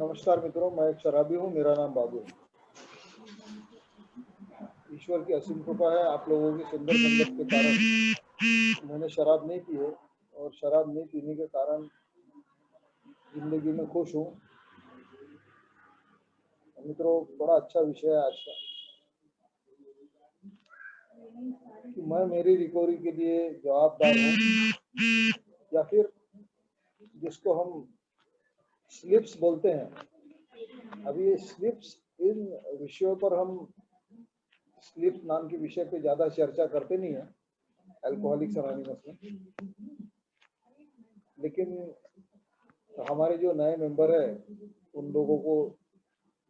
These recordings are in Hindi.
नमस्कार मित्रों, मैं एक शराबी हूँ। मेरा नाम बाबू है। ईश्वर की असीम कृपा है, आप लोगों की सुंदर संगत के कारण मैंने शराब नहीं पी है और शराब नहीं पीने के कारण जिंदगी में खुश हूँ। मित्रों, बड़ा अच्छा विषय है आज का कि मैं मेरी रिकवरी के लिए जवाबदार हूँ या फिर जिसको हम स्लिप्स बोलते हैं। अभी ये स्लिप्स, इन विषयों पर हम स्लिप नाम के विषय पे ज्यादा चर्चा करते नहीं है अल्कोहलिक्स अनोनिमस में, लेकिन हमारे जो नए मेंबर है उन लोगों को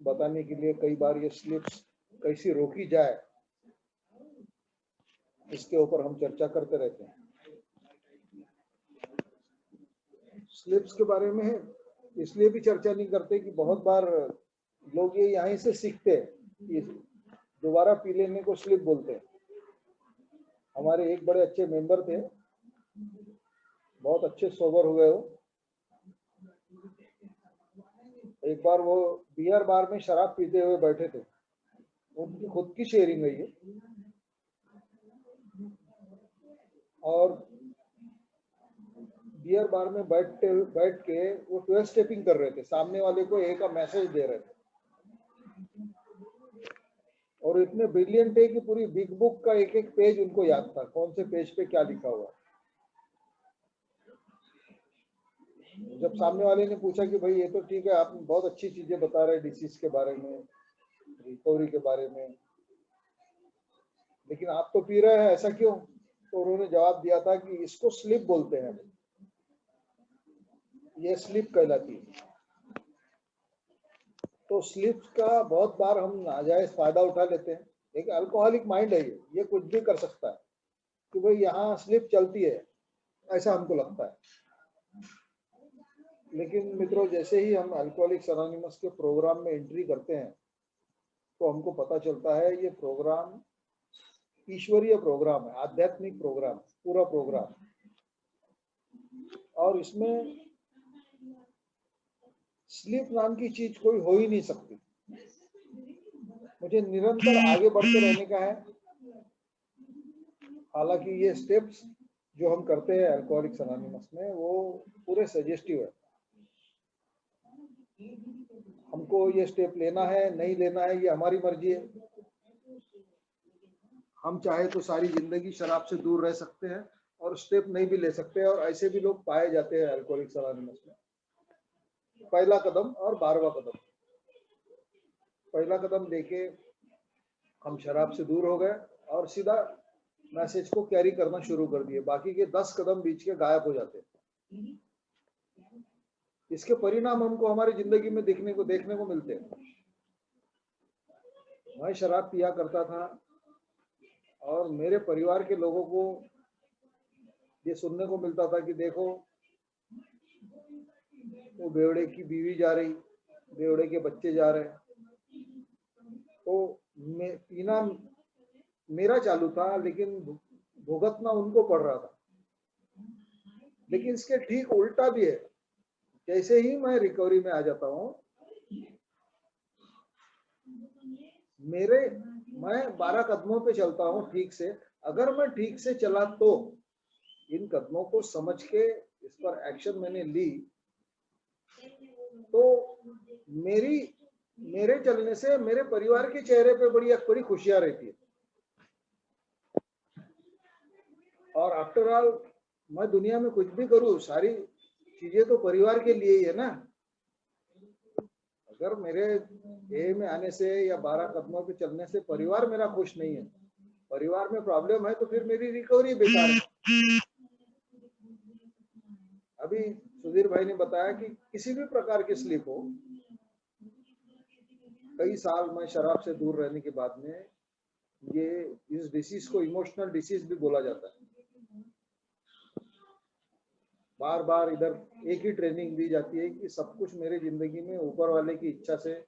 बताने के लिए कई बार ये स्लिप्स कैसे रोकी जाए इसके ऊपर हम चर्चा करते रहते हैं। स्लिप्स के बारे में इसलिए भी चर्चा नहीं करते कि बहुत बार लोग ये यहीं से सीखते हैं, दोबारा पी लेने को स्लिप बोलते हैं। हमारे एक बड़े अच्छे मेंबर थे, बहुत अच्छे सोबर हुए हो। एक बार वो बियर बार में शराब पीते हुए बैठे थे, उनकी खुद की शेयरिंग है ये, और बियर बार में बैठ के वो 12 स्टेपिंग कर रहे थे, सामने वाले को एक का मैसेज दे रहे थे और इतने ब्रिलियंट है कि पूरी बिग बुक का एक एक पेज उनको याद था, कौन से पेज पे क्या लिखा हुआ। जब सामने वाले ने पूछा कि भाई ये तो ठीक है, आप बहुत अच्छी चीजें बता रहे हैं डिसीज के बारे में, रिकवरी के बारे में, लेकिन आप तो पी रहे हैं, ऐसा क्यों? तो उन्होंने जवाब दिया था कि इसको स्लिप बोलते हैं, ये स्लिप कहलाती है। तो स्लिप का बहुत बार हम नाजायज फायदा उठा लेते हैं। एक अल्कोहलिक माइंड है ये कुछ भी कर सकता है कि भाई यहाँ स्लिप चलती है, ऐसा हमको लगता है। लेकिन मित्रों, जैसे ही हम अल्कोहलिक्स अनोनिमस के प्रोग्राम में एंट्री करते हैं तो हमको पता चलता है ये प्रोग्राम ईश्वरीय प्रोग्राम है, आध्यात्मिक प्रोग्राम, पूरा प्रोग्राम। और इसमें स्लीप नाम की चीज कोई हो ही नहीं सकती। मुझे निरंतर आगे बढ़ते रहने का है। हालांकि ये स्टेप्स जो हम करते हैं अल्कोहलिक्स अनोनिमस में वो पूरे सजेस्टिव है। हमको ये स्टेप लेना है नहीं लेना है ये हमारी मर्जी है। हम चाहे तो सारी जिंदगी शराब से दूर रह सकते हैं और स्टेप नहीं भी ले सकते हैं, और ऐसे भी लोग पाए जाते हैं अल्कोहलिक्स अनोनिमस में। पहला कदम और 12वां कदम। पहला कदम लेके हम शराब से दूर हो गए और सीधा मैसेज को कैरी करना शुरू कर दिए। बाकी के 10 कदम बीच के गायब हो जाते हैं। इसके परिणाम हमको हमारी जिंदगी में देखने को मिलते हैं। मैं शराब पिया करता था और मेरे परिवार के लोगों को ये सुनने को मिलता था कि देखो वो बेवड़े की बीवी जा रही, बेवड़े के बच्चे जा रहे। तो पीना मेरा चालू था, लेकिन भुगतना उनको पड़ रहा था। लेकिन इसके ठीक उल्टा भी है। जैसे ही मैं रिकवरी में आ जाता हूँ, मैं 12 कदमों पे चलता हूँ ठीक से। अगर मैं ठीक से चला तो इन कदमों को समझ के इस पर एक्शन मैंने ली तो मेरे चलने से मेरे परिवार के चेहरे पे बड़ी खुशियां रहती है। और आफ्टर ऑल मैं दुनिया में कुछ भी करूं, सारी चीजें तो परिवार के लिए ही है ना। अगर मेरे ए में आने से या 12 कदमों पे चलने से परिवार मेरा खुश नहीं है, परिवार में प्रॉब्लम है, तो फिर मेरी रिकवरी बेकार है। अभी सुधीर भाई ने बताया कि किसी भी प्रकार की स्लिप हो, कई साल मैं शराब से दूर रहने के बाद में इस डिसीज को इमोशनल डिसीज भी बोला जाता है। बार बार इधर एक ही ट्रेनिंग दी जाती है कि सब कुछ मेरे जिंदगी में ऊपर वाले की इच्छा से,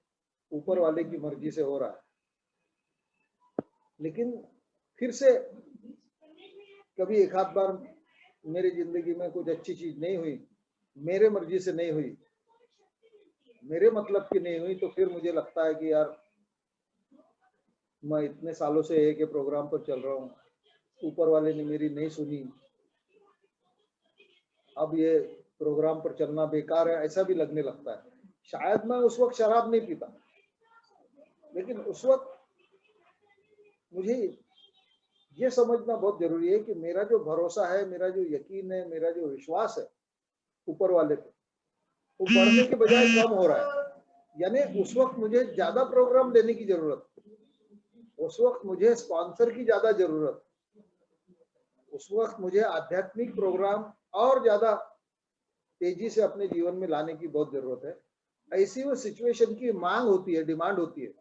ऊपर वाले की मर्जी से हो रहा है। लेकिन फिर से कभी एक आध बार मेरी जिंदगी में कुछ अच्छी चीज नहीं हुई, मेरे मर्जी से नहीं हुई, मेरे मतलब की नहीं हुई तो फिर मुझे लगता है कि यार मैं इतने सालों से एक प्रोग्राम पर चल रहा हूँ, ऊपर वाले ने मेरी नहीं सुनी, अब ये प्रोग्राम पर चलना बेकार है, ऐसा भी लगने लगता है। शायद मैं उस वक्त शराब नहीं पीता, लेकिन उस वक्त मुझे ये समझना बहुत जरूरी है कि मेरा जो भरोसा है, मेरा जो यकीन है, मेरा जो विश्वास है ऊपर वाले पे, वो बढ़ने के बजाय कम हो रहा है। यानी उस वक्त मुझे ज्यादा प्रोग्राम लेने की जरूरत, उस वक्त मुझे स्पॉन्सर की ज्यादा जरूरत, उस वक्त मुझे आध्यात्मिक प्रोग्राम और ज्यादा तेजी से अपने जीवन में लाने की बहुत जरूरत है। ऐसी वो सिचुएशन की मांग होती है, डिमांड होती है।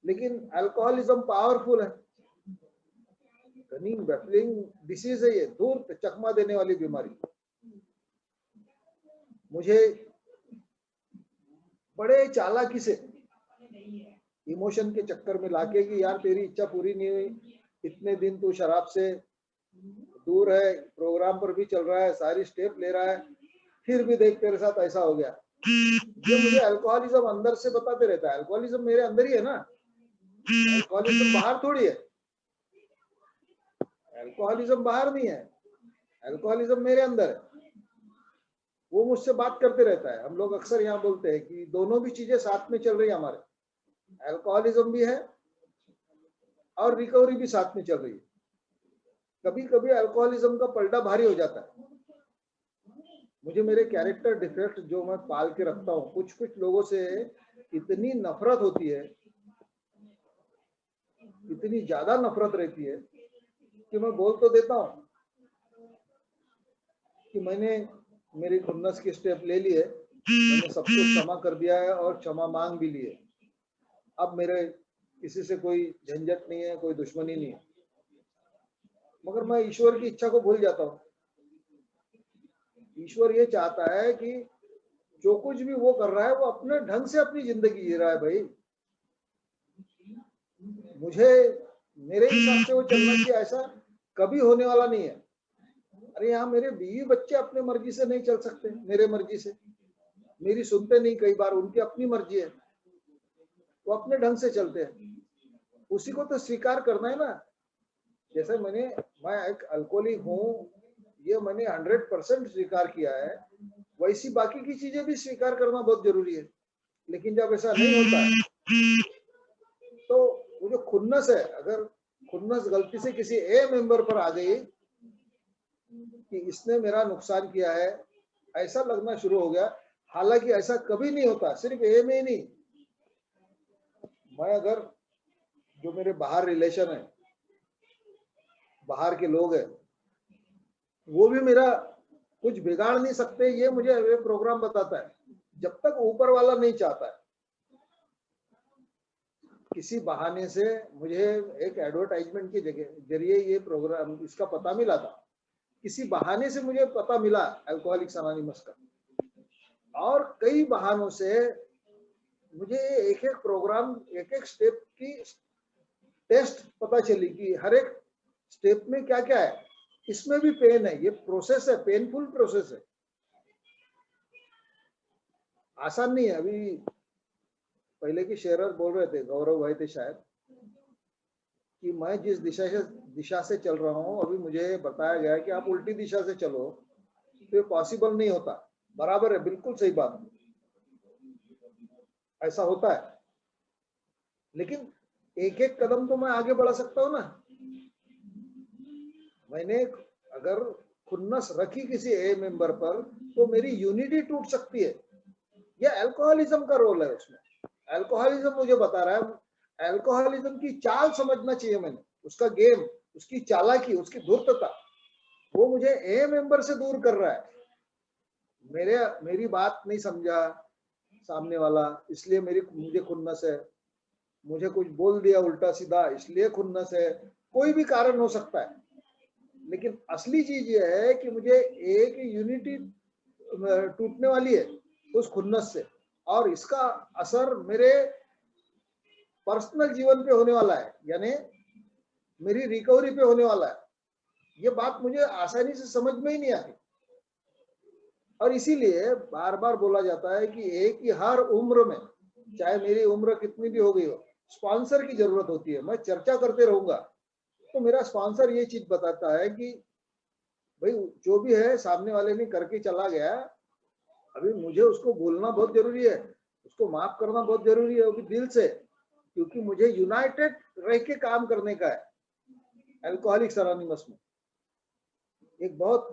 लेकिन अल्कोहलिज्म पावरफुल है, कनिंग बैफलिंग डिसीज है, ये दूर चकमा देने वाली बीमारी। मुझे बड़े चालाकी से इमोशन के चक्कर में लाके कि यार तेरी इच्छा पूरी नहीं हुई, इतने दिन तू शराब से दूर है, प्रोग्राम पर भी चल रहा है, सारी स्टेप ले रहा है, फिर भी देख तेरे साथ ऐसा हो गया। ये मुझे अल्कोहलिज्म अंदर से बताते रहता है। अल्कोहलिज्म मेरे अंदर ही है ना, अल्कोहलिज्म बाहर थोड़ी है, अल्कोहलिज्म बाहर नहीं है, अल्कोहलिज्म मेरे अंदर है। वो मुझसे बात करते रहता है। हम लोग अक्सर यहाँ बोलते हैं कि दोनों भी चीजें साथ में चल रही है हमारे, अल्कोहलिज्म भी है और रिकवरी भी साथ में चल रही है। कभी कभी अल्कोहलिज्म का पलटा भारी हो जाता है। मुझे मेरे कैरेक्टर डिफेक्ट जो मैं पाल के रखता हूँ, कुछ कुछ लोगों से इतनी नफरत होती है, इतनी ज्यादा नफरत रहती है कि मैं बोल तो देता हूँ कि मैंने मेरी खुन्नस की स्टेप ले लिए, मैंने सब कुछ क्षमा कर दिया है और क्षमा मांग भी लिए। अब मेरे किसी से कोई झंझट नहीं है, कोई दुश्मनी नहीं है। मगर मैं ईश्वर की इच्छा को भूल जाता हूँ। ईश्वर ये चाहता है कि जो कुछ भी वो कर रहा है वो अपने ढंग से अपनी जिंदगी जी रहा है। भाई मुझे मेरे हिसाब से वो चलना चाहिए, ऐसा कभी होने वाला नहीं है। अरे यहाँ मेरे बीवी बच्चे अपने मर्जी से नहीं चल सकते, मेरे मर्जी से, मेरी सुनते नहीं, कई बार उनकी अपनी मर्जी है, वो अपने ढंग से चलते हैं। उसी को तो स्वीकार करना है ना। जैसे मैं एक अल्कोहलिक हूँ, ये मैंने 100% स्वीकार किया है, वैसी बाकी की चीजें भी स्वीकार करना बहुत जरूरी है। लेकिन जब ऐसा नहीं होता है तो वो जो खुन्नस है, अगर खुन्नस गलती से किसी ए मेंबर पर आ गई कि इसने मेरा नुकसान किया है, ऐसा लगना शुरू हो गया। हालांकि ऐसा कभी नहीं होता, सिर्फ ए में ही नहीं। मैं अगर जो मेरे बाहर रिलेशन है, बाहर के लोग हैं, वो भी मेरा कुछ बिगाड़ नहीं सकते, ये मुझे प्रोग्राम बताता है। जब तक ऊपर वाला नहीं चाहता है, किसी बहाने से मुझे एक एडवर्टाइजमेंट के जरिए ये प्रोग्राम इसका पता मिला था, किसी बहाने से मुझे पता मिला अल्कोहलिक्स अनोनिमस का, और कई बहानों से मुझे एक एक प्रोग्राम, एक एक स्टेप की टेस्ट पता चली कि हर एक स्टेप में क्या क्या है। इसमें भी पेन है, ये प्रोसेस है, पेनफुल प्रोसेस है, आसान नहीं है। अभी पहले के शेयरर बोल रहे थे, गौरव भाई थे शायद, कि मैं जिस दिशा से चल रहा हूँ, अभी मुझे बताया गया कि आप उल्टी दिशा से चलो तो ये पॉसिबल नहीं होता। बराबर है, बिल्कुल सही बात, ऐसा होता है। लेकिन एक एक कदम तो मैं आगे बढ़ा सकता हूँ ना। मैंने अगर खुन्नस रखी किसी ए मेंबर पर तो मेरी यूनिटी टूट सकती है। यह अल्कोहलिज्म का रोल है उसमें। अल्कोहलिज्म मुझे बता रहा है, अल्कोहलिज्म की चाल समझना चाहिए मैंने, उसका गेम, उसकी चालाकी, उसकी धूर्तता, वो मुझे ए मेंबर से दूर कर रहा है। मेरी बात नहीं समझा सामने वाला, इसलिए मुझे खुन्नस है, मुझे कुछ बोल दिया उल्टा सीधा इसलिए खुन्नस है, कोई भी कारण हो सकता है। लेकिन असली चीज ये है कि मुझे एक यूनिटी टूटने वाली है उस खुन्नस से, और इसका असर मेरे पर्सनल जीवन पे होने वाला है, यानी मेरी रिकवरी पे होने वाला है। ये बात मुझे आसानी से समझ में ही नहीं आती। और इसीलिए बार बार बोला जाता है कि एक ही हर उम्र में, चाहे मेरी उम्र कितनी भी हो गई हो, स्पॉन्सर की जरूरत होती है। मैं चर्चा करते रहूंगा तो मेरा स्पॉन्सर ये चीज बताता है कि भाई जो भी है सामने वाले ने करके चला गया, अभी मुझे उसको बोलना बहुत जरूरी है, उसको माफ करना बहुत जरूरी है, वो भी दिल से, क्योंकि मुझे यूनाइटेड रह के काम करने का है। अल्कोहलिक्स एनोनिमस में एक बहुत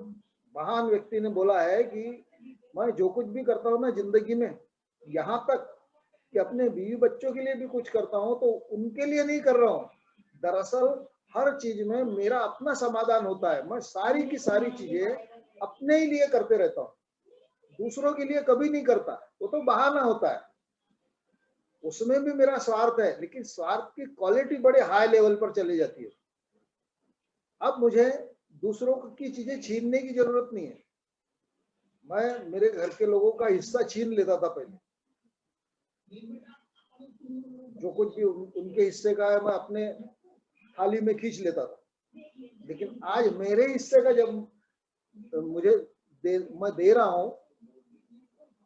महान व्यक्ति ने बोला है कि मैं जो कुछ भी करता हूँ ना जिंदगी में, यहाँ तक कि अपने बीवी बच्चों के लिए भी कुछ करता हूँ तो उनके लिए नहीं कर रहा हूँ। दरअसल हर चीज में मेरा अपना समाधान होता है। मैं सारी की सारी चीजें अपने ही लिए करते रहता हूँ, दूसरों के लिए कभी नहीं करता। वो तो बहाना होता है, उसमें भी मेरा स्वार्थ है, लेकिन स्वार्थ की क्वालिटी बड़े हाई लेवल पर चली जाती है। अब मुझे दूसरों की चीजें छीनने की जरूरत नहीं है। मैं मेरे घर के लोगों का हिस्सा छीन लेता था पहले, जो कुछ भी उनके हिस्से का है मैं अपने थाली में खींच लेता था। लेकिन आज मेरे हिस्से का जब मैं दे रहा हूं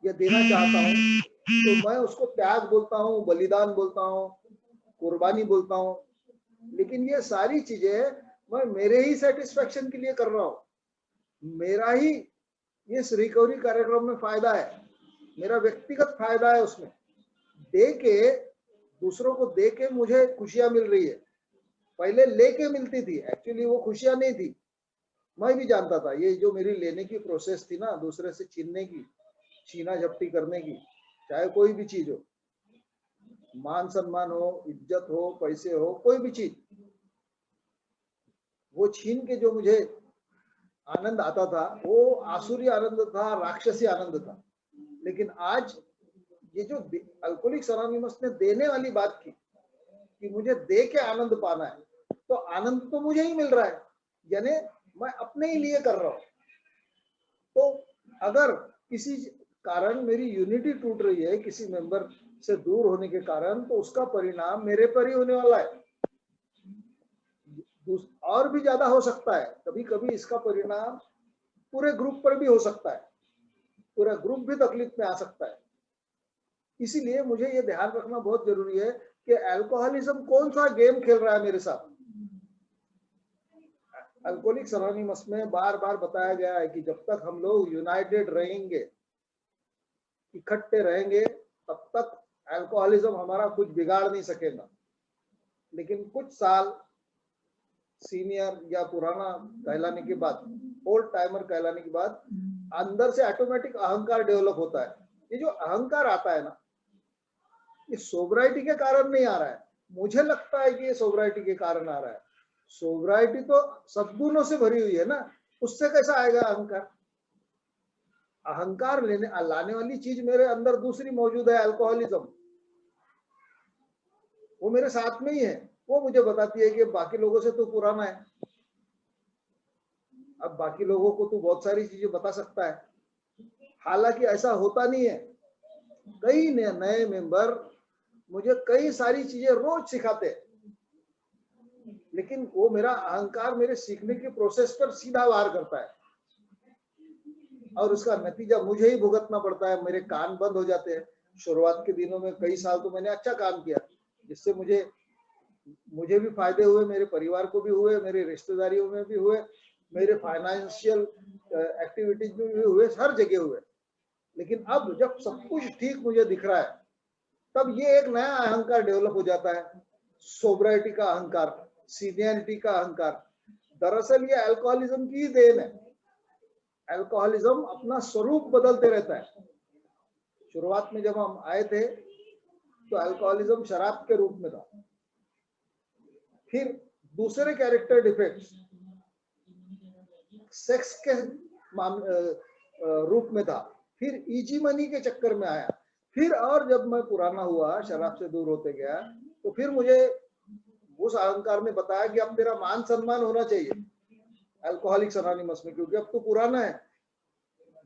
या देना चाहता हूं, तो मैं उसको त्याग बोलता हूं, बलिदान बोलता हूं, कुर्बानी बोलता हूं। लेकिन ये सारी चीजें मैं मेरे ही सेटिस्फेक्शन के लिए कर रहा हूं। मेरा ही इस रिकवरी कार्यक्रम में फायदा है, मेरा व्यक्तिगत फायदा है उसमें। दे के, दूसरों को दे के मुझे खुशियां मिल रही है। पहले लेके मिलती थी, एक्चुअली वो खुशियां नहीं थी। मैं भी जानता था ये जो मेरी लेने की प्रोसेस थी ना, दूसरे से छीनने की, छीना झपटी करने की, चाहे कोई भी चीज हो, मान सम्मान हो, इज्जत हो, पैसे हो, कोई भी चीज, वो छीन के जो मुझे आनंद आता था वो आसुरी आनंद था, राक्षसी आनंद था। लेकिन आज ये जो अल्कोहलिक्स एनोनिमस ने देने वाली बात की कि मुझे दे के आनंद पाना है, तो आनंद तो मुझे ही मिल रहा है, यानी मैं अपने ही लिए कर रहा हूं। तो अगर किसी कारण मेरी यूनिटी टूट रही है, किसी मेंबर से दूर होने के कारण, तो उसका परिणाम मेरे पर ही होने वाला है। और भी ज्यादा हो सकता है, कभी कभी इसका परिणाम पूरे ग्रुप पर भी हो सकता है, पूरा ग्रुप भी तकलीफ में आ सकता है। इसीलिए मुझे ये ध्यान रखना बहुत जरूरी है कि अल्कोहलिज्म कौन सा गेम खेल रहा है मेरे साथ। अल्कोहलिक्स एनोनिमस में बार बार बताया गया है कि जब तक हम लोग यूनाइटेड रहेंगे, इकट्ठे रहेंगे, तब तक अल्कोहलिज्म हमारा कुछ बिगाड़ नहीं सकेगा। लेकिन कुछ साल सीनियर या पुराना कहलाने के बाद, ओल्ड टाइमर कहलाने के बाद, अंदर से ऑटोमेटिक अहंकार डेवलप होता है। ये जो अहंकार आता है ना, ये सोब्राइटी के कारण नहीं आ रहा है। मुझे लगता है कि ये सोब्राइटी के कारण आ रहा है। सोब्राइटी तो सद्गुणों से भरी हुई है ना, उससे कैसा आएगा अहंकार? अहंकार लाने वाली चीज मेरे अंदर दूसरी मौजूद है, अल्कोहलिज्म। वो मेरे साथ में ही है। वो मुझे बताती है कि बाकी लोगों से तो पुराना है, अब बाकी लोगों को तो बहुत सारी चीजें बता सकता है। हालांकि ऐसा होता नहीं है। कई नए मेंबर मुझे कई सारी चीजें रोज सिखाते हैं, लेकिन वो मेरा अहंकार मेरे सीखने की प्रोसेस पर सीधा वार करता है, और उसका नतीजा मुझे ही भुगतना पड़ता है। मेरे कान बंद हो जाते हैं। शुरुआत के दिनों में कई साल तो मैंने अच्छा काम किया, जिससे मुझे भी फायदे हुए, मेरे परिवार को भी हुए, मेरे रिश्तेदारियों में भी हुए, मेरे फाइनेंशियल एक्टिविटीज में भी हुए, हर जगह हुए। लेकिन अब जब सब कुछ ठीक मुझे दिख रहा है, तब ये एक नया अहंकार डेवलप हो जाता है, सोब्राइटी का अहंकार, सीनियरिटी का अहंकार। दरअसल ये अल्कोहलिज्म की देन है। अल्कोहलिज्म अपना स्वरूप बदलते रहता है। शुरुआत में जब हम आए थे तो अल्कोहलिज्म शराब के रूप में था, फिर दूसरे कैरेक्टर डिफेक्ट्स सेक्स के रूप में था, फिर इजी मनी के चक्कर में आया, फिर और जब मैं पुराना हुआ, शराब से दूर होते गया, तो फिर मुझे उस अहंकार ने बताया कि अब तेरा मान सम्मान होना चाहिए अल्कोहलिक्स एनोनिमस में, क्योंकि अब तू पुराना है।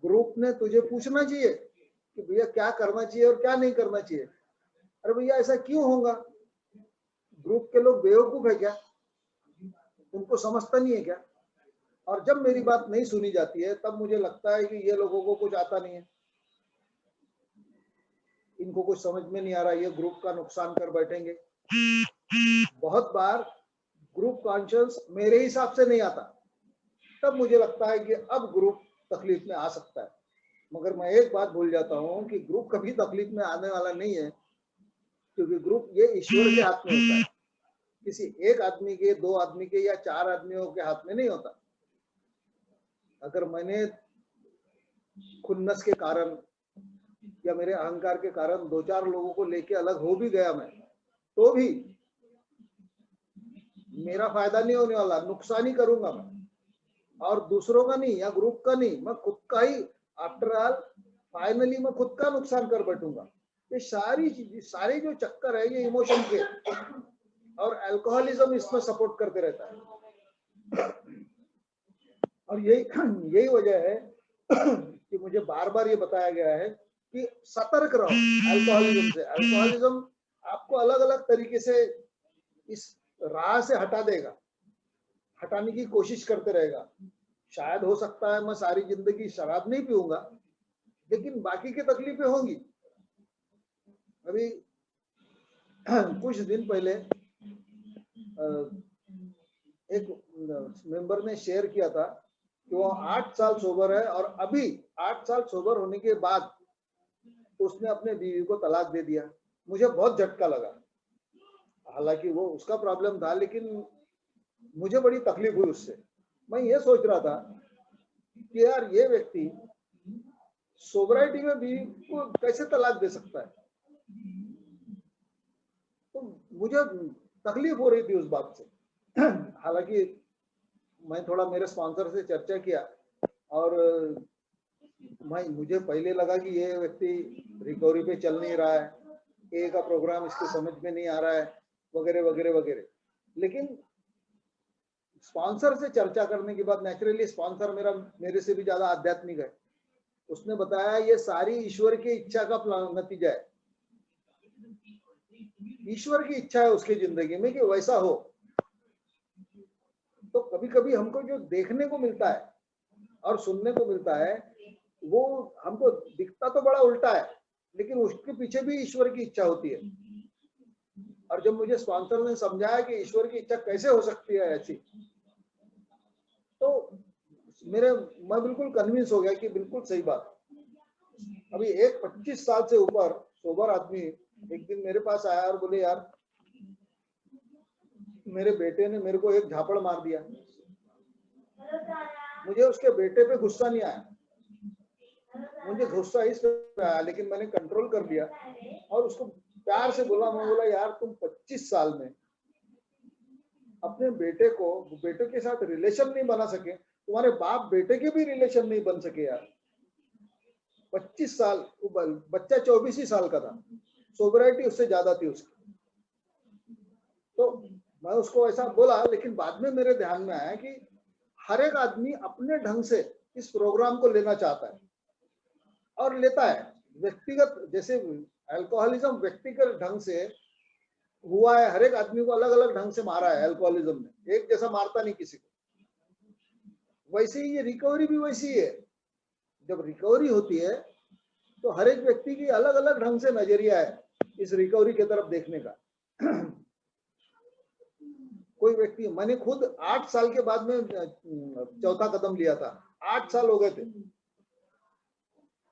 ग्रुप ने तुझे पूछना चाहिए कि भैया क्या करना चाहिए और क्या नहीं करना चाहिए। अरे भैया ऐसा क्यों होगा? ग्रुप के लोग बेवकूफ है क्या? उनको समझता नहीं है क्या? और जब मेरी बात नहीं सुनी जाती है तब मुझे लगता है कि ये लोगों को कुछ आता नहीं है, इनको कुछ समझ में नहीं आ रहा, ये ग्रुप का नुकसान कर बैठेंगे। बहुत बार ग्रुप कॉन्शियस मेरे हिसाब से नहीं आता, तब मुझे लगता है कि अब ग्रुप तकलीफ में आ सकता है। मगर मैं एक बात भूल जाता हूँ कि ग्रुप कभी तकलीफ में आने वाला नहीं है, क्योंकि ग्रुप ये ईश्वर के हाथ में होता है, किसी एक आदमी के, दो आदमी के या चार आदमियों के हाथ में नहीं होता। अगर मैंने खुन्नस के कारण या मेरे अहंकार के कारण दो चार लोगों को लेके अलग हो भी गया मैं, तो भी मेरा फायदा नहीं होने वाला, नुकसान ही करूंगा मैं, और दूसरों का नहीं या ग्रुप का नहीं, मैं खुद का ही, आफ्टर ऑल फाइनली मैं खुद का नुकसान कर बैठूंगा। ये सारी चीज, सारे जो चक्कर है ये इमोशन के, और अल्कोहलिज्म इसमें सपोर्ट करते रहता है। और यही वजह है कि मुझे बार बार ये बताया गया है कि सतर्क रहो अल्कोहलिज्म से। अल्कोहलिज्म आपको अलग अलग तरीके से इस राह से हटा देगा, हटाने की कोशिश करते रहेगा। शायद हो सकता है मैं सारी जिंदगी शराब नहीं पीऊंगा, लेकिन बाकी की तकलीफें होंगी। अभी कुछ दिन पहले एक मेंबर ने शेयर किया था कि वो 8 साल सोबर है, और अभी 8 साल सोबर होने के बाद उसने अपने बीवी को तलाक दे दिया। मुझे बहुत झटका लगा, हालांकि वो उसका प्रॉब्लम था, लेकिन मुझे बड़ी तकलीफ हुई उससे। मैं ये सोच रहा था कि यार ये व्यक्ति सोबराइटी में बीवी को कैसे तलाक दे सकता है। तो मुझे तकलीफ हो रही थी उस बात से। हालांकि मैं थोड़ा मेरे स्पॉन्सर से चर्चा किया, और मुझे पहले लगा कि ये व्यक्ति रिकवरी पे चल नहीं रहा है, ए का प्रोग्राम इसके समझ में नहीं आ रहा है, वगैरह वगैरह वगैरह। लेकिन स्पॉन्सर से चर्चा करने के बाद, नेचुरली स्पॉन्सर मेरे से भी ज्यादा आध्यात्मिक है, उसने बताया ये सारी ईश्वर की इच्छा का नतीजा है। ईश्वर की इच्छा है उसकी जिंदगी में कि वैसा हो। तो कभी कभी हमको जो देखने को मिलता है और सुनने को मिलता है वो हमको दिखता तो बड़ा उल्टा है, लेकिन उसके पीछे भी ईश्वर की इच्छा होती है। और जब मुझे स्पॉन्सर ने समझाया कि ईश्वर की इच्छा कैसे हो सकती है ऐसी, तो मैं बिल्कुल कन्विंस हो गया कि बिल्कुल सही बात। अभी एक 25 साल से ऊपर सोबर आदमी एक दिन मेरे पास आया और बोले, यार मेरे बेटे ने मेरे को एक झापड़ मार दिया। मुझे उसके बेटे पे गुस्सा नहीं आया, मुझे गुस्सा इस पे आया, लेकिन मैंने कंट्रोल कर लिया और उसको प्यार से बोला। मैं बोला, यार तुम 25 साल में अपने बेटे के साथ रिलेशन नहीं बना सके, तुम्हारे बाप बेटे के भी रिलेशन नहीं बन सके यार। 25 साल, बच्चा 24 ही साल का था, सोबराइटी उससे ज्यादा थी उसकी। तो मैं उसको ऐसा बोला, लेकिन बाद में मेरे ध्यान में आया कि हर एक आदमी अपने ढंग से इस प्रोग्राम को लेना चाहता है और लेता है। व्यक्तिगत, जैसे अल्कोहलिज्म व्यक्तिगत ढंग से हुआ है, हर एक आदमी को अलग अलग ढंग से मारा है अल्कोहलिज्म ने, एक जैसा मारता नहीं किसी को। वैसे ही ये रिकवरी भी वैसी है। जब रिकवरी होती है तो हर एक व्यक्ति की अलग अलग ढंग से नजरिया है इस रिकवरी की तरफ देखने का। कोई व्यक्ति, मैंने खुद 8 साल के बाद में चौथा कदम लिया था, 8 साल हो गए थे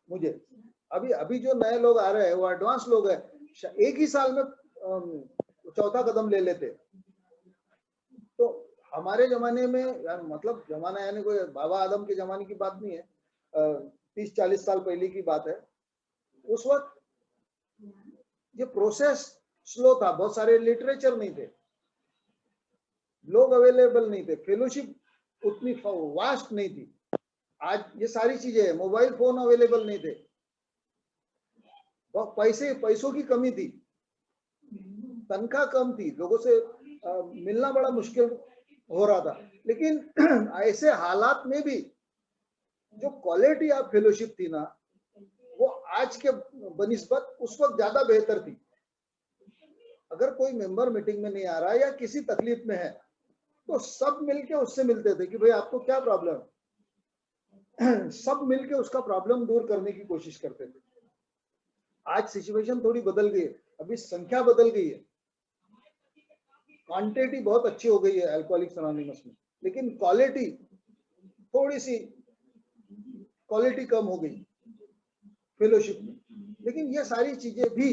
मुझे। अभी जो नए लोग आ रहे हैं वो एडवांस लोग हैं, एक ही साल में चौथा कदम ले लेते। तो हमारे जमाने में, मतलब जमाना यानी कोई बाबा आदम के जमाने की बात नहीं है, 30-40 साल पहले की बात है। उस वक्त ये प्रोसेस स्लो था, बहुत सारे लिटरेचर नहीं थे, लोग अवेलेबल नहीं थे, फेलोशिप उतनी वास्ट नहीं थी। आज ये सारी चीजें, मोबाइल फोन अवेलेबल नहीं थे, पैसों की कमी थी, तनख्वाह कम थी, लोगों से मिलना बड़ा मुश्किल हो रहा था। लेकिन ऐसे हालात में भी जो क्वालिटी ऑफ फेलोशिप थी ना, वो आज के बनिस्बत उस वक्त ज्यादा बेहतर थी। अगर कोई मेंबर मीटिंग में नहीं आ रहा या किसी तकलीफ में है, तो सब मिलके उससे मिलते थे कि भाई आपको क्या प्रॉब्लम है। सब मिलके उसका प्रॉब्लम दूर करने की कोशिश करते थे। आज सिचुएशन थोड़ी बदल गई है, अभी संख्या बदल गई है, क्वांटिटी बहुत अच्छी हो गई है अल्कोहलिक्स अनोनिमस में, लेकिन क्वालिटी थोड़ी सी क्वालिटी कम हो गई फेलोशिप में। लेकिन ये सारी चीजें भी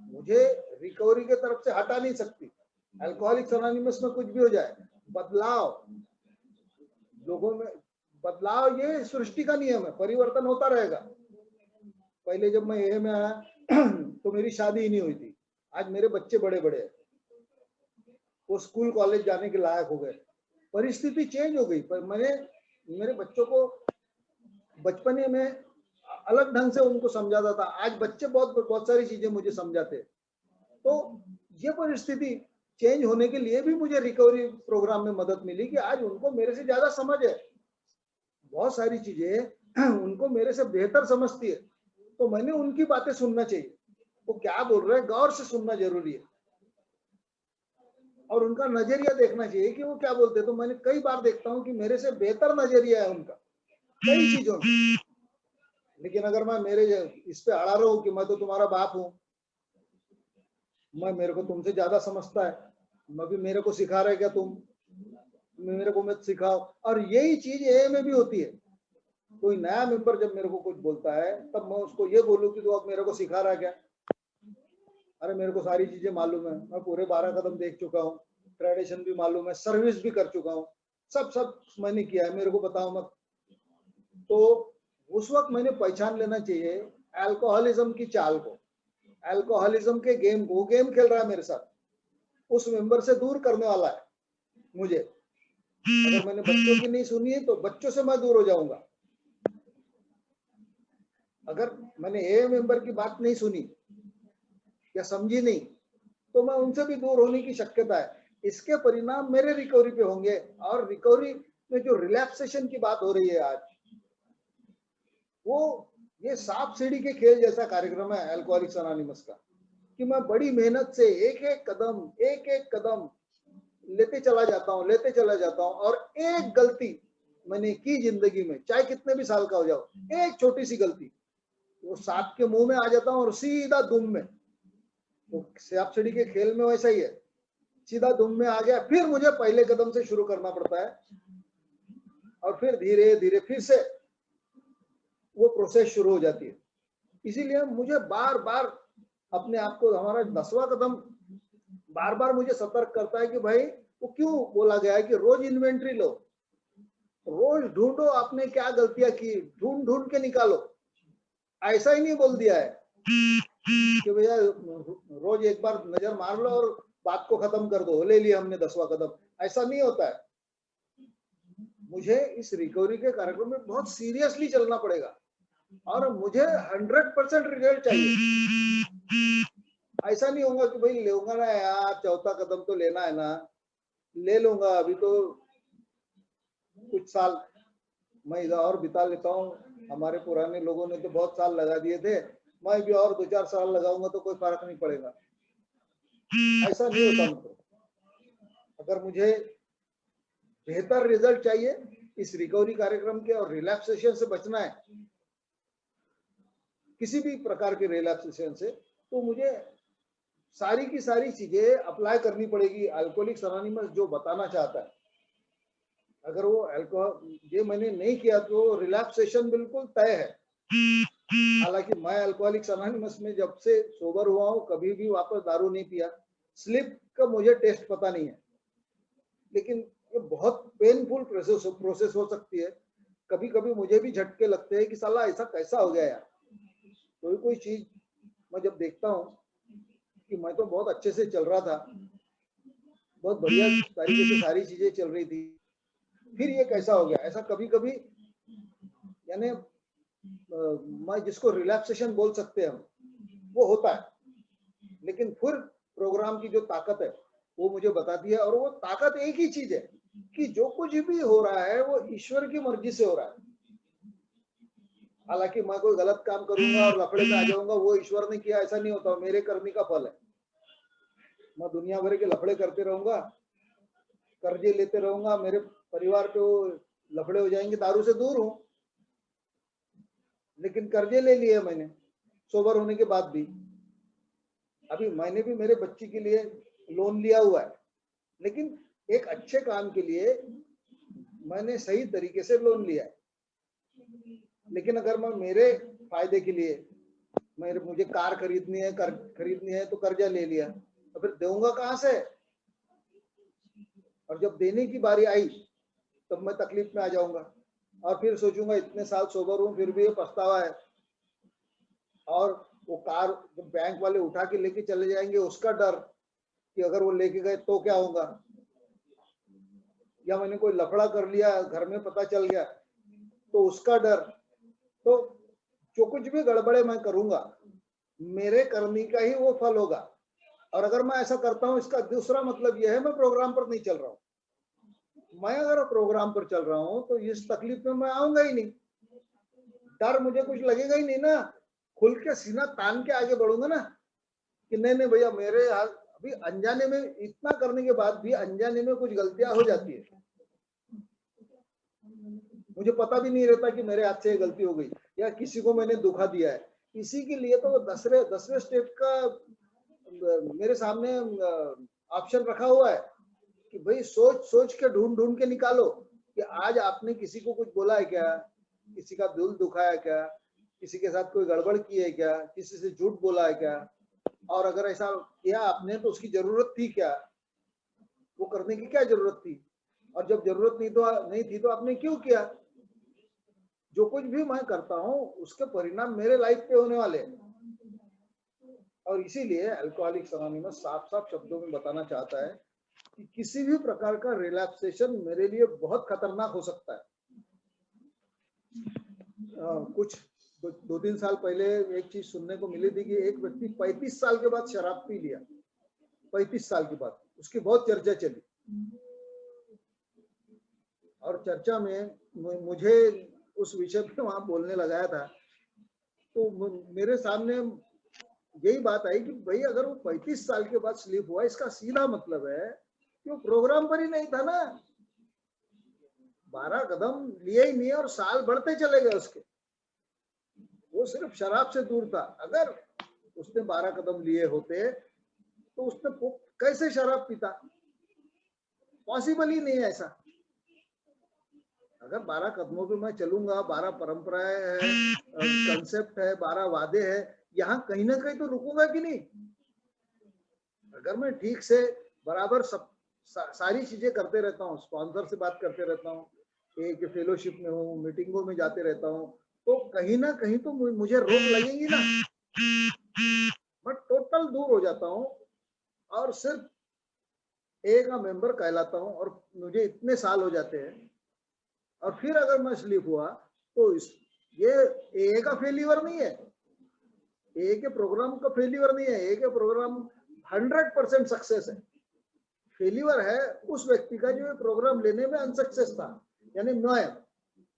मुझे रिकवरी के तरफ से हटा नहीं सकती। अल्कोहलिक्स अनोनिमस में कुछ भी हो जाए, बदलाव लोगों में, बदलाव ये सृष्टि का नियम है, परिवर्तन होता रहेगा। पहले जब मैं एए में आया तो मेरी शादी ही नहीं हुई थी, आज मेरे बच्चे बड़े बड़े हैं, वो स्कूल कॉलेज जाने के लायक हो गए, परिस्थिति चेंज हो गई। पर मैंने मेरे बच्चों को बचपने में अलग ढंग से उनको समझाता था, आज बच्चे बहुत सारी चीजें मुझे समझाते। तो ये परिस्थिति चेंज होने के लिए भी मुझे रिकवरी प्रोग्राम में मदद मिली कि आज उनको मेरे से ज्यादा समझ है, बहुत सारी चीजें उनको मेरे से बेहतर समझती है। तो मैंने उनकी बातें सुनना चाहिए, वो क्या बोल रहे हैं गौर से सुनना जरूरी है, और उनका नजरिया देखना चाहिए कि वो क्या बोलते हैं। तो मैंने कई बार देखता हूँ कि मेरे से बेहतर नजरिया है उनका कई चीजों में। लेकिन अगर मैं मेरे इस पे अड़ा रहा हूँ कि मैं तो तुम्हारा बाप हूँ, मैं मेरे को तुमसे ज्यादा समझता है, मैं भी मेरे को सिखा रहा है क्या तुम, मेरे को मत सिखाओ। और यही चीज ए में भी होती है। कोई नया मेंबर जब मेरे को कुछ बोलता है तब मैं उसको ये बोलूँ कि तू अब मेरे को सिखा रहा है क्या, अरे मेरे को सारी चीजें मालूम है, मैं पूरे 12 कदम देख चुका हूँ, ट्रेडिशन भी मालूम है, सर्विस भी कर चुका हूँ, सब मैंने किया है, मेरे को बताओ मत। तो उस वक्त मैंने पहचान लेना चाहिए अल्कोहलिज्म की चाल को, अल्कोहलिज्म के गेम को। गेम खेल रहा है मेरे साथ, उस मेंबर से दूर करने वाला है मुझे। अगर मैंने बच्चों की नहीं सुनी है तो बच्चों से मैं दूर हो जाऊंगा। अगर मैंने ए मेंबर की बात नहीं सुनी या समझी नहीं तो मैं उनसे भी दूर होने की शक्यता है। इसके परिणाम मेरे रिकवरी पे होंगे। और रिकवरी में जो रिलैक्सेशन की बात हो रही है आज, वो ये सांप सीढ़ी के खेल जैसा कार्यक्रम है अल्कोहलिक्स अनोनिमस का, कि मैं बड़ी मेहनत से एक एक कदम लेते चला जाता हूँ और एक गलती मैंने की जिंदगी में, चाहे कितने भी साल का हो जाओ, एक छोटी सी गलती, वो सांप के मुंह में आ जाता हूँ और सीधा दुम में। तो सांप सीढ़ी के खेल में वैसा ही है, सीधा दुम में आ गया, फिर मुझे पहले कदम से शुरू करना पड़ता है और फिर धीरे धीरे फिर से वो प्रोसेस शुरू हो जाती है। इसीलिए मुझे बार बार अपने आप को, हमारा 10वां कदम बार बार मुझे सतर्क करता है कि भाई वो क्यों बोला गया है कि रोज इन्वेंट्री लो, रोज ढूंढो आपने क्या गलतियां की, ढूंढ ढूंढ के निकालो। ऐसा ही नहीं बोल दिया है कि भैया रोज एक बार नजर मार लो और बात को खत्म कर दो, ले लिया हमने 10वां कदम। ऐसा नहीं होता है। मुझे इस रिकवरी के कार्यक्रम में बहुत सीरियसली चलना पड़ेगा और मुझे 100% रिजल्ट चाहिए। ऐसा नहीं होगा कि भाई लूंगा ना यार, 4था कदम तो लेना है ना, ले लूंगा, अभी तो कुछ साल मैं इधर और बिता लेता हूँ, हमारे पुराने लोगों ने तो बहुत साल लगा दिए थे, मैं भी और 2-4 साल लगाऊंगा तो कोई फर्क नहीं पड़ेगा। ऐसा नहीं होता। मतलब अगर मुझे बेहतर रिजल्ट चाहिए इस रिकवरी कार्यक्रम के और रिलैक्सेशन से बचना है, किसी भी प्रकार के रिलैक्सेशन से, तो मुझे सारी की सारी चीजें अप्लाई करनी पड़ेगी अल्कोहलिक्स अनोनिमस जो बताना चाहता है। अगर वो अल्कोहल ये मैंने नहीं किया तो रिलैक्सेशन बिल्कुल तय है। हालांकि मैं अल्कोहलिक्स अनोनिमस में जब से सोबर हुआ हूँ कभी भी वापस दारू नहीं पिया, स्लिप का मुझे टेस्ट पता नहीं है, लेकिन ये बहुत पेनफुल प्रोसेस हो सकती है। कभी कभी मुझे भी झटके लगते हैं कि साला ऐसा कैसा हो गया यार। कोई चीज मैं जब देखता हूँ कि मैं तो बहुत अच्छे से चल रहा था, बहुत बढ़िया तरीके से सारी चीजें चल रही थी, फिर ये कैसा हो गया, ऐसा कभी कभी, यानी मैं जिसको रिलैक्सेशन बोल सकते हैं हम, वो होता है। लेकिन फिर प्रोग्राम की जो ताकत है वो मुझे बताती है, और वो ताकत एक ही चीज है कि जो कुछ भी हो रहा है वो ईश्वर की मर्जी से हो रहा है। हालांकि मैं कोई गलत काम करूंगा और लफड़े में आ जाऊंगा, वो ईश्वर ने किया ऐसा नहीं होता, मेरे कर्मी का फल है। मैं दुनिया भर के लफड़े करते रहूंगा कर्जे लेते रहूंगा, मेरे परिवार पे वो लफड़े हो जाएंगे, दारू से दूर हूं, लेकिन कर्जे ले लिए मैंने सोबर होने के बाद भी। अभी मैंने भी मेरे बच्ची के लिए लोन लिया हुआ है, लेकिन एक अच्छे काम के लिए मैंने सही तरीके से लोन लिया है। लेकिन अगर मैं मेरे फायदे के लिए मुझे कार खरीदनी है तो कर्जा ले लिया, तो फिर दूंगा कहां से? और जब देने की बारी आई तब मैं तकलीफ में आ जाऊंगा और फिर सोचूंगा इतने साल सोबर हूं फिर भी ये पछतावा है। और वो कार जब बैंक वाले उठा के लेके चले जाएंगे उसका डर कि अगर वो लेके गए तो क्या होगा, या मैंने कोई लफड़ा कर लिया, घर में पता चल गया तो उसका डर। तो जो कुछ भी गड़बड़े मैं करूंगा मेरे करनी का ही वो फल होगा। और अगर मैं ऐसा करता हूं इसका दूसरा मतलब यह है मैं प्रोग्राम पर नहीं चल रहा हूं। मैं अगर प्रोग्राम पर चल रहा हूं तो इस तकलीफ में मैं आऊंगा ही नहीं, डर मुझे कुछ लगेगा ही नहीं ना, खुल के सीना तान के आगे बढ़ूंगा ना कि नहीं भैया मेरे हाथ। अभी अनजाने में इतना करने के बाद भी अनजाने में कुछ गलतियां हो जाती है, मुझे पता भी नहीं रहता कि मेरे हाथ से ये गलती हो गई या किसी को मैंने धोखा दिया है। इसी के लिए तो 10वें स्टेप का मेरे सामने ऑप्शन रखा हुआ है कि भाई सोच के ढूंढ के निकालो कि आज आपने किसी को कुछ बोला है क्या, किसी का दिल दुखाया क्या, किसी के साथ कोई गड़बड़ की है क्या, किसी से झूठ बोला है क्या, और अगर ऐसा किया आपने तो उसकी जरूरत थी क्या, वो करने की क्या जरूरत थी, और जब जरूरत नहीं थी तो आपने क्यों किया। जो कुछ भी मैं करता हूं उसके परिणाम मेरे लाइफ पे होने वाले हैं। और इसीलिए अल्कोहलिक्स अनोनिमस साफ साफ शब्दों में बताना चाहता है कि किसी भी प्रकार का रिलैक्सेशन मेरे लिए बहुत खतरनाक हो सकता है। कुछ 2-3 साल पहले एक चीज सुनने को मिली थी कि एक व्यक्ति 35 साल के बाद शराब पी लिया, 35 साल के बाद उसकी बहुत चर्चा चली। और चर्चा में मुझे उस विषय पे वहां बोलने लगाया था तो मेरे सामने यही बात आई कि भाई अगर वो 35 साल के बाद स्लीप हुआ इसका सीधा मतलब है कि वो प्रोग्राम पर ही नहीं था ना, 12 कदम लिए ही नहीं और साल बढ़ते चले गए उसके, वो सिर्फ शराब से दूर था। अगर उसने 12 कदम लिए होते तो उसने कैसे शराब पीता, पॉसिबल ही नहीं है ऐसा। अगर 12 कदमों पे मैं चलूंगा, 12 परंपराएं है, कंसेप्ट है, 12 वादे है, यहाँ कहीं ना कहीं तो रुकूंगा कि नहीं। अगर मैं ठीक से बराबर सारी चीजें करते रहता हूँ, स्पॉन्सर से बात करते रहता हूँ, एक फेलोशिप में हूँ, मीटिंगों में जाते रहता हूँ, तो कहीं ना कहीं तो मुझे रोक लगेगी ना। मैं टोटल दूर हो जाता हूँ और सिर्फ ए का मेंबर कहलाता हूँ और मुझे इतने साल हो जाते हैं। और फिर अगर मैं स्लीप हुआ तो ये ए का फेल्यूर नहीं है, ए के प्रोग्राम का फेल्यूर नहीं है, ए के प्रोग्राम 100% सक्सेस है। फेल्यूर है उस व्यक्ति का जो प्रोग्राम लेने में अनसक्सेस था। यानी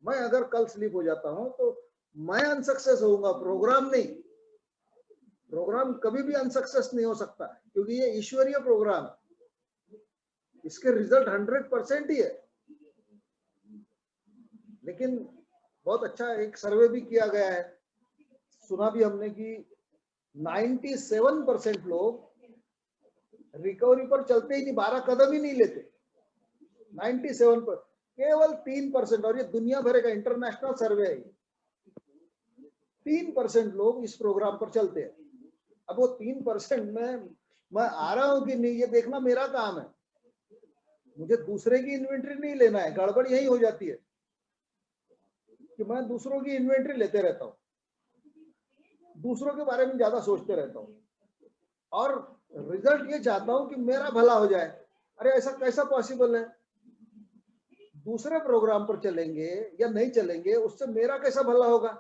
मैं अगर कल स्लीप हो जाता हूं तो मैं अनसक्सेस होऊंगा, प्रोग्राम नहीं। प्रोग्राम कभी भी अनसक्सेस नहीं हो सकता क्योंकि ये ईश्वरीय प्रोग्राम है, इसके रिजल्ट 100% ही है। लेकिन बहुत अच्छा एक सर्वे भी किया गया है, सुना भी हमने कि 97% लोग रिकवरी पर चलते ही नहीं, 12 कदम ही नहीं लेते। 97 पर केवल 3%, और ये दुनिया भर का इंटरनेशनल सर्वे है, 3% लोग इस प्रोग्राम पर चलते हैं। अब वो 3% में मैं आ रहा हूं कि नहीं ये देखना मेरा काम है, मुझे दूसरे की इन्वेंट्री नहीं लेना है। गड़बड़ यही हो जाती है कि मैं दूसरों की इन्वेंट्री लेते रहता हूँ, दूसरों के बारे में ज्यादा सोचते रहता हूँ और रिजल्ट ये चाहता हूं कि मेरा भला हो जाए। अरे ऐसा कैसा पॉसिबल है? दूसरे प्रोग्राम पर चलेंगे या नहीं चलेंगे उससे मेरा कैसा भला होगा?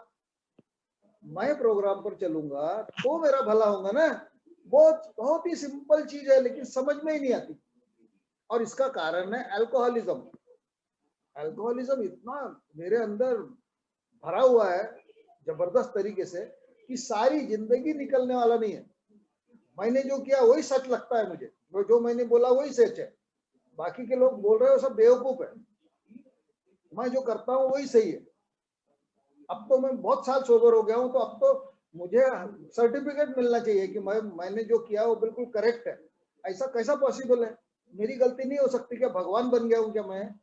मैं प्रोग्राम पर चलूंगा तो मेरा भला होगा ना। बहुत ही सिंपल चीज है लेकिन समझ में ही नहीं आती, और इसका कारण है अल्कोहलिज्म। अल्कोहलिज्म इतना मेरे अंदर भरा हुआ है जबरदस्त तरीके से कि सारी जिंदगी निकलने वाला नहीं है। मैंने जो किया वही सच लगता है मुझे, जो मैंने बोला वही सच है, बाकी के लोग बोल रहे हो सब बेवकूफ है, मैं जो करता हूँ वही सही है। अब तो मैं बहुत साल सोबर हो गया हूँ, तो अब तो मुझे सर्टिफिकेट मिलना चाहिए कि मैंने जो किया वो बिल्कुल करेक्ट है। ऐसा कैसा पॉसिबल है? मेरी गलती नहीं हो सकती क्या? भगवान बन गया हूँ क्या मैं?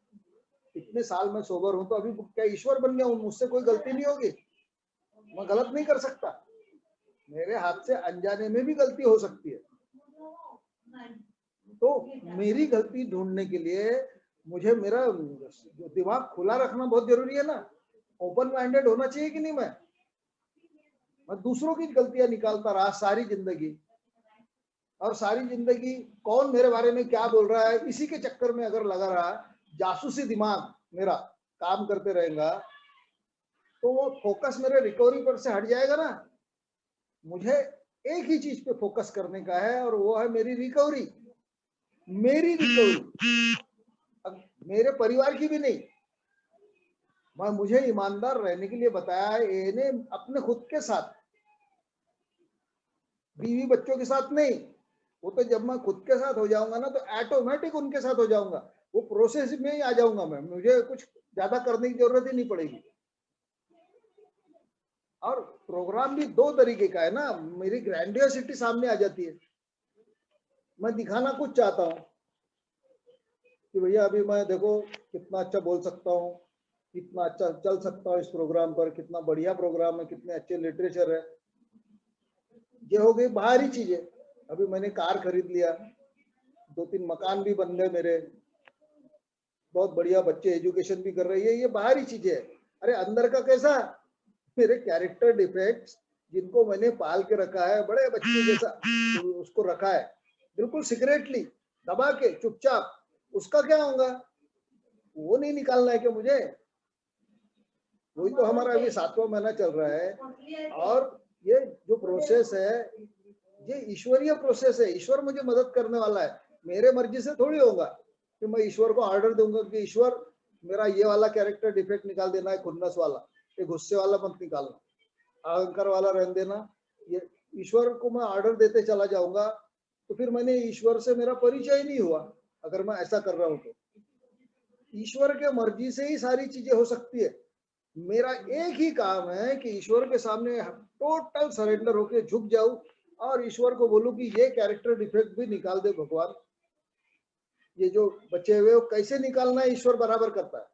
इतने साल में सोबर हूँ तो अभी क्या ईश्वर बन गया हूँ? मुझसे कोई गलती नहीं होगी? मैं गलत नहीं कर सकता? मेरे हाथ से अनजाने में भी गलती हो सकती है। तो मेरी गलती ढूंढने के लिए मुझे मेरा जो दिमाग खुला रखना बहुत जरूरी है ना। ओपन माइंडेड होना चाहिए कि नहीं? मैं दूसरों की गलतियां निकालता रहा सारी जिंदगी, और सारी जिंदगी कौन मेरे बारे में क्या बोल रहा है इसी के चक्कर में अगर लगा रहा, जासूसी दिमाग मेरा काम करते रहेगा, तो वो फोकस मेरे रिकवरी पर से हट जाएगा ना। मुझे एक ही चीज पे फोकस करने का है, और वो है मेरी रिकवरी। मेरी रिकवरी, मेरे परिवार की भी नहीं। मुझे ईमानदार रहने के लिए बताया है इन्हें, अपने खुद के साथ, बीवी बच्चों के साथ नहीं। वो तो जब मैं खुद के साथ हो जाऊंगा ना, तो ऑटोमेटिक उनके साथ हो जाऊंगा, वो प्रोसेस में ही आ जाऊंगा मैं, मुझे कुछ ज्यादा करने की जरूरत ही नहीं पड़ेगी। और प्रोग्राम भी दो तरीके का है ना, मेरी ग्रैंडियोसिटी सामने आ जाती है। मैं दिखाना कुछ चाहता हूँ कि भैया अभी मैं देखो कितना अच्छा बोल सकता हूँ, कितना अच्छा चल सकता हूँ इस प्रोग्राम पर, कितना बढ़िया प्रोग्राम है, कितने अच्छे लिटरेचर है। ये हो गई बाहरी चीजें। अभी मैंने कार खरीद लिया, 2-3 मकान भी बन गए मेरे, बहुत बढ़िया बच्चे एजुकेशन भी कर रही है, ये बाहरी चीजें है। अरे अंदर का कैसा? मेरे कैरेक्टर डिफेक्ट्स, जिनको मैंने पाल के रखा है बड़े बच्चे जैसा, उसको रखा है बिल्कुल सीक्रेटली दबा के चुपचाप, उसका क्या होगा? वो नहीं निकालना है क्या मुझे? वही तो हमारा अभी 7वां महीना चल रहा है, और ये जो प्रोसेस है ये ईश्वरीय प्रोसेस है। ईश्वर मुझे मदद करने वाला है, मेरे मर्जी से थोड़ी होगा कि मैं ईश्वर को ऑर्डर दूंगा कि ईश्वर मेरा ये वाला कैरेक्टर डिफेक्ट निकाल देना है, खुन्नस वाला, ये गुस्से वाला मत निकालना, अहंकार वाला रहने देना। ये ईश्वर को मैं ऑर्डर देते चला जाऊंगा तो फिर मैंने ईश्वर से मेरा परिचय नहीं हुआ। अगर मैं ऐसा कर रहा हूं तो ईश्वर के मर्जी से ही सारी चीजें हो सकती है। मेरा एक ही काम है कि ईश्वर के सामने टोटल सरेंडर होके झुक जाऊं, और ईश्वर को बोलूं कि ये कैरेक्टर डिफेक्ट भी निकाल दे भगवान। ये जो बचे हुए वो कैसे निकालना है ईश्वर बराबर करता है,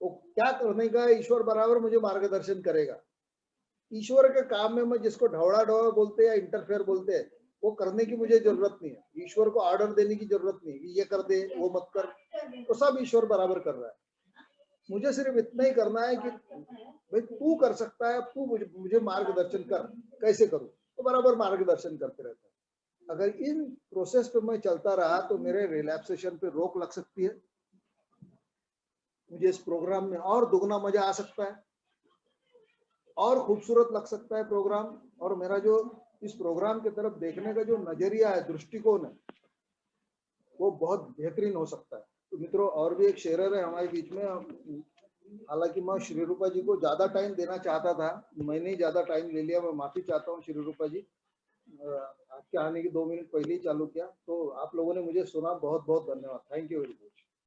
वो क्या करने का है ईश्वर बराबर मुझे मार्गदर्शन करेगा। ईश्वर के काम में मैं जिसको ढवड़ा ढवड़ा बोलते हैं या इंटरफेयर बोलते हैं, वो करने की मुझे जरूरत नहीं है। ईश्वर को ऑर्डर देने की जरूरत नहीं कि ये कर दे वो मत कर, तो सब ईश्वर बराबर कर रहा है। मुझे सिर्फ इतना ही करना है कि भाई तू कर सकता है, तू मुझे मार्गदर्शन कर, कैसे करूं, तो बराबर मार्गदर्शन करते रहता है। अगर इन प्रोसेस पे मैं चलता रहा तो मेरे रिलैक्सेशन पे रोक लग सकती है, मुझे इस प्रोग्राम में और दुगना मजा आ सकता है, और खूबसूरत लग सकता है प्रोग्राम, और मेरा जो इस प्रोग्राम की तरफ देखने का जो नजरिया है, दृष्टिकोण है, वो बहुत बेहतरीन हो सकता है। तो मित्रों, और भी एक शेरर है हमारे बीच में, हालांकि मैं श्री रूपा जी को ज्यादा टाइम देना चाहता था, मैंने ही ज्यादा टाइम ले लिया, मैं माफी चाहता हूँ श्री रूपा जी। आपके आने के 2 मिनट पहले ही चालू किया, तो आप लोगों ने मुझे सुना, बहुत बहुत धन्यवाद, थैंक यू वेरी मच।